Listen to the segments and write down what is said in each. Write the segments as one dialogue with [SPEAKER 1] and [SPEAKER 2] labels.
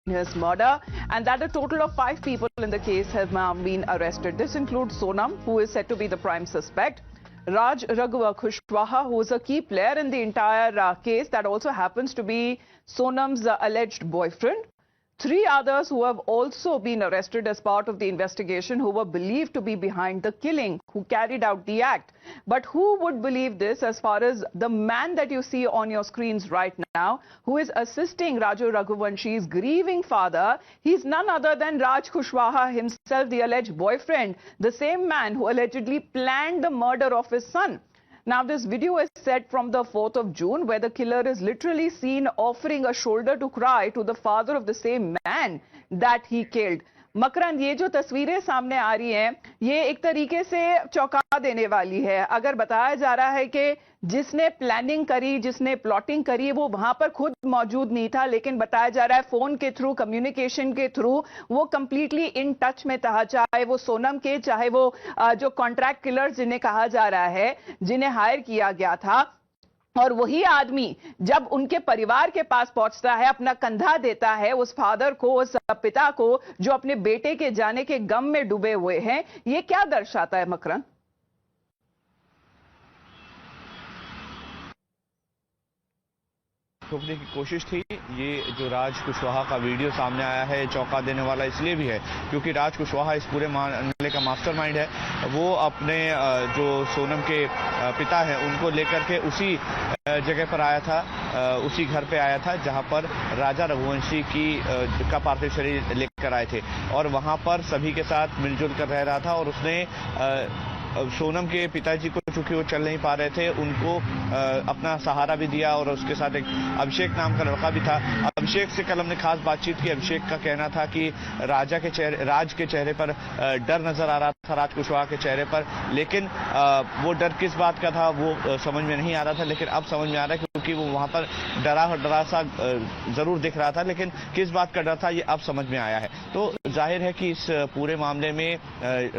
[SPEAKER 1] his murder, and that a total of 5 people in the case have now been arrested. This includes Sonam, who is said to be the prime suspect, Raj Raghuva Kushwaha, who is a key player in the entire case, that also happens to be Sonam's alleged boyfriend. 3 others who have also been arrested as part of the investigation, who were believed to be behind the killing, who carried out the act. But who would believe this, as far as the man that you see on your screens right now, who is assisting Raju Raghuvanshi's grieving father? He's none other than Raj Kushwaha himself, the alleged boyfriend, the same man who allegedly planned the murder of his son. Now, this video is set from the 4th of June, where the killer is literally seen offering a shoulder to cry to the father of the same man that he killed. मकरंद, ये जो तस्वीरें सामने आ रही हैं, ये एक तरीके से चौंका देने वाली है। अगर बताया जा रहा है कि जिसने प्लानिंग करी, जिसने प्लॉटिंग करी, वो वहां पर खुद मौजूद नहीं था, लेकिन बताया जा रहा है फोन के थ्रू, कम्युनिकेशन के थ्रू वो कंप्लीटली इन टच में था, चाहे वो सोनम के, चाहे वो जो कॉन्ट्रैक्ट किलर्स जिन्हें कहा जा रहा है, जिन्हें हायर किया गया था। और वही आदमी जब उनके परिवार के पास पहुंचता है, अपना कंधा देता है उस फादर को, उस पिता को, जो अपने बेटे के जाने के गम में डूबे हुए हैं, ये क्या दर्शाता है मकरंद?
[SPEAKER 2] छुपने की कोशिश थी। ये जो राज कुशवाहा का वीडियो सामने आया है, चौंका देने वाला इसलिए भी है क्योंकि राज कुशवाहा इस पूरे मामले का मास्टरमाइंड है। वो अपने जो सोनम के पिता हैं उनको लेकर के उसी जगह पर आया था, उसी घर पे आया था जहां पर राजा रघुवंशी का पार्थिव शरीर लेकर आए थे, और वहां पर सभी के साथ मिलजुल कर रह रहा था। और उसने सोनम के पिताजी को, चूंकि वो चल नहीं पा रहे थे, उनको अपना सहारा भी दिया, और उसके साथ एक अभिषेक नाम का लड़का भी था। अभिषेक से कल हमने खास बातचीत की। अभिषेक का कहना था कि राज के चेहरे पर डर नजर आ रहा था, राज कुशवाहा के चेहरे पर, लेकिन वो डर किस बात का था वो समझ में नहीं आ रहा था। लेकिन अब समझ में आ रहा है क्योंकि वो वहां पर डरा सा जरूर दिख रहा था, लेकिन किस बात का डर था ये अब समझ में आया है। तो जाहिर है कि इस पूरे मामले में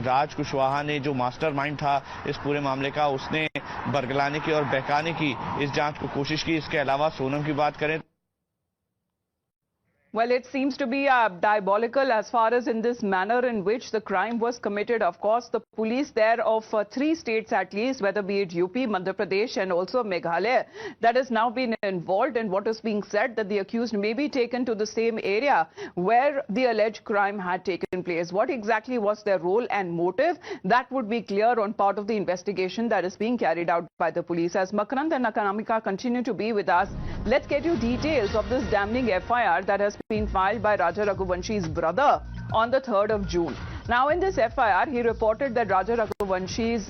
[SPEAKER 2] राज कुशवाहा ने, जो मास्टरमाइंड था इस पूरे मामले का, उसने बरगलाने की और बहकाने की इस जांच को कोशिश की। इसके अलावा सोनम की बात करें,
[SPEAKER 1] Well, it seems to be diabolical as far as in this manner in which the crime was committed. Of course, the police there of 3 states at least, whether be it UP, Madhya Pradesh and also Meghalaya, that has now been involved in what is being said, that the accused may be taken to the same area where the alleged crime had taken place. What exactly was their role and motive? That would be clear on part of the investigation that is being carried out by the police. As Makarand and Akanamika continue to be with us, let's get you details of this damning FIR that has been filed by Raja Raghuvanshi's brother on the 3rd of June. Now, in this FIR, he reported that Raja Raghuvanshi's